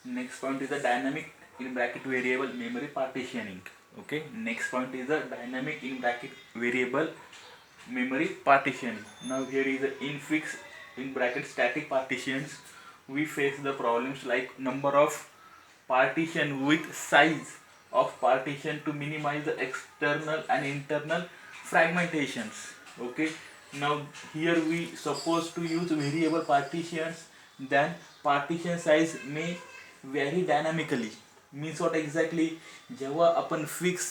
Next point is the dynamic in bracket variable memory partitioning. Okay, next point is the dynamic in bracket variable memory partitioning. Now here is the in fixed in bracket static partitions. We face the problems like number of partition with size of partition to minimize the external and internal fragmentations. Okay, now here we supposed to use variable partitions, then partition size may vary dynamically. Means what exactly, जेव्हा आपण fix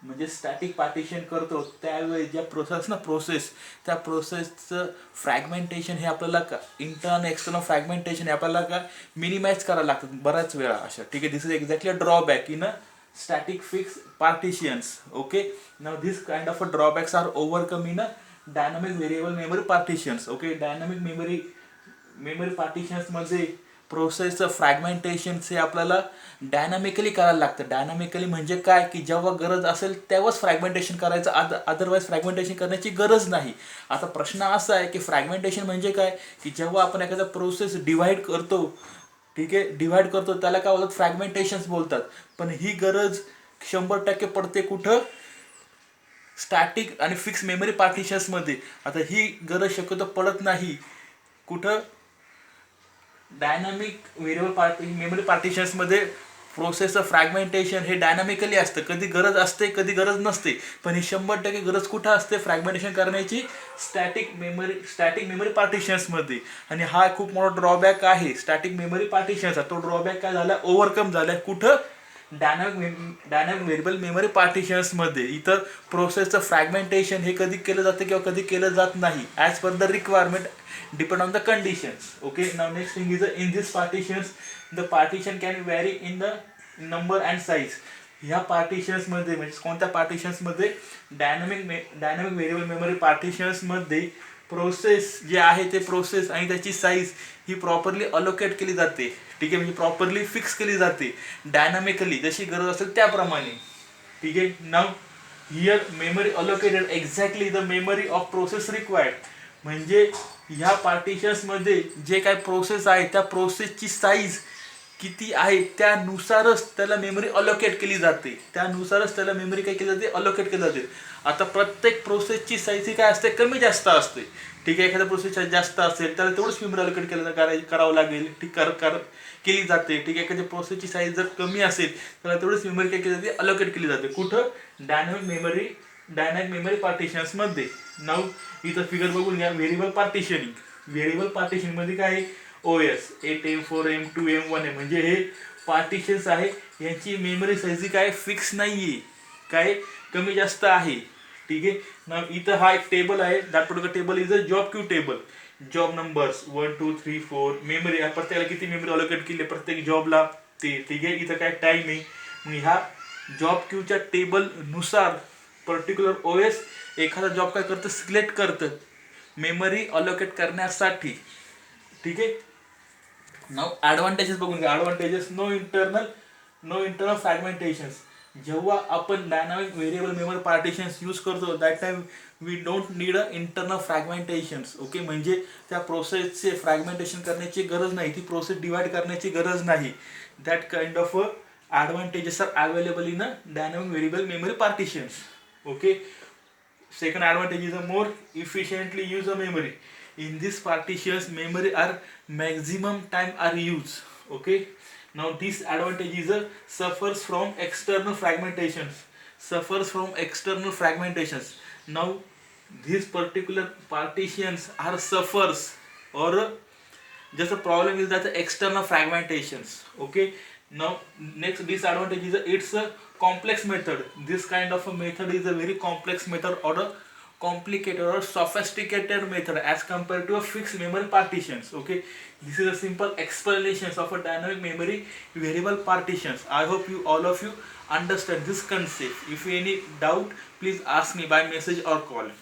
म्हणजे static partition करतो त्यावेळी ज्या process त्या प्रोसेसचं fragmentation हे आपल्याला का इंटर्नल एक्सटर्नल फ्रॅगमेंटेशन हे आपल्याला का मिनिमाइज करायला लागतं बऱ्याच वेळा अशा. ठीक आहे, this is exactly a drawback in a static fixed partitions. Okay, now this kind of a drawbacks are overcome in a dynamic variable memory partitions. Okay, dynamic memory partitions मध्ये प्रोसेसचं फ्रॅगमेंटेशन हे आपल्याला डायनामिकली करायला लागतं. Dynamically म्हणजे काय की जेव्हा गरज असेल तेव्हाच फ्रॅगमेंटेशन करायचं, अदरवाईज फ्रॅगमेंटेशन करण्याची गरज नाही. आता प्रश्न असा आहे की फ्रॅगमेंटेशन म्हणजे काय की जेव्हा आपण एखादा प्रोसेस डिवाइड करतो, ठीक आहे, डिवाइड करतो त्याला काय बोलतात, फ्रॅगमेंटेशन्स बोलतात. पण ही गरज 100% पडते कुठं, स्टॅटिक आणि फिक्स मेमरी पार्टिशन्समध्ये. आता ही गरज शक्यतो पडत नाही कुठं, डायनामिक व्हेरिएबल मेमरी पार्टिशन्समध्ये. प्रोसेसचं फ्रॅगमेंटेशन हे डायनामिकली असतं, कधी गरज असते कधी गरज नसते. पण ही 100% गरज कुठं असते फ्रॅगमेंटेशन करण्याची, स्टॅटिक मेमरी पार्टिशन्समध्ये. आणि हा खूप मोठा ड्रॉबॅक आहे स्टॅटिक मेमरी पार्टिशनचा. तो ड्रॉबॅक काय झाला, ओव्हरकम झाला कुठं, डायनामिक व्हेरिएबल मेमरी पार्टिशन्समध्ये. इतर प्रोसेसचं फ्रॅगमेंटेशन हे कधी केलं जातं किंवा कधी केलं जात नाही, as per the requirement, depend on the conditions. Okay, now next thing is in this partitions the partition can vary in the number and size. ह्या पार्टिशन्स मध्ये म्हणजे कोणत्या पार्टिशन्स मध्ये, डायनामिक व्हेरिएबल मेमरी पार्टिशन्स मध्ये process जे आहे ते process आणि त्याची साईज ही प्रॉपरली अलोकेट केली जाते. ठीक आहे, म्हणजे प्रॉपरली फिक्स केली जाते डायनामिकली जशी गरज असेल त्याप्रमाणे. ठीक आहे, now here memory allocated exactly the memory of process required. म्हणजे ह्या पार्टिशन्समध्ये जे काय प्रोसेस आहे त्या प्रोसेसची साईज किती आहे त्यानुसारच त्याला मेमरी अलोकेट केली जाते, त्यानुसारच त्याला मेमरी काय केली जाते, अलोकेट केली जाते. आता प्रत्येक प्रोसेसची साईज ही काय असते, कमी जास्त असते. ठीक आहे, एखाद्या प्रोसेस जास्त असेल त्याला तेवढंच मेमरी अलोकेट करावं लागेल. ठीक केली जाते. ठीक आहे, एखाद्या प्रोसेसची साईज जर कमी असेल त्याला तेवढंच मेमरी काय केली जाते, अलोकेट केली जाते. कुठं, डायनामिक मेमरी पार्टिशन्समध्ये. नाव इथं फिगर बघून घ्या, व्हेरिएबल पार्टिशनिंग. व्हेरिएबल पार्टिशन मध्ये काय आहे, OS 8M 4M 2M 1M म्हणजे हे पार्टिशन्स आहे, यांची मेमरी साईज काय फिक्स नाहीये, काय कमी जास्त आहे. ठीक आहे, ना इथं हा एक टेबल आहे, that particular table is a job queue table. Job numbers 1 2 3 4 memory, प्रत्येकाला किती मेमरी अलोकेट केली प्रत्येक जॉबला ते. ठीक आहे, इथं काय टाइम आहे. मग ह्या जॉब क्यूच्या टेबल नुसार पर्टिक्युलर OS एखादा जॉब काय करतं, सिलेक्ट करतं मेमरी अलोकेट करण्यासाठी. ठीक आहे, नाव ॲडव्हान्टेजेस बघून घ्या. Advantages, no internal fragmentations. जेव्हा आपण dynamic variable memory partitions use करतो that time we don't need a internal fragmentations. Okay, म्हणजे त्या प्रोसेसचे फ्रॅगमेंटेशन करण्याची गरज नाही, ती प्रोसेस डिवाइड करण्याची गरज नाही. That kind of advantages are available in a dynamic variable memory partitions. Okay, second advantage is a more efficiently use of memory. In this partitions memory are maximum time are used. Okay, now this advantage is a suffers from external fragmentations. Now these particular partitions are suffers, or just a problem is that the external fragmentations. Okay, now next disadvantage is it's a complex method. This kind of a method is a very complex method or a complicated or sophisticated method as compared to a fixed memory partitions. Okay, this is a simple explanations of a dynamic memory variable partitions. I hope you all of you understand this concept. If you any doubt, please ask me by message or call.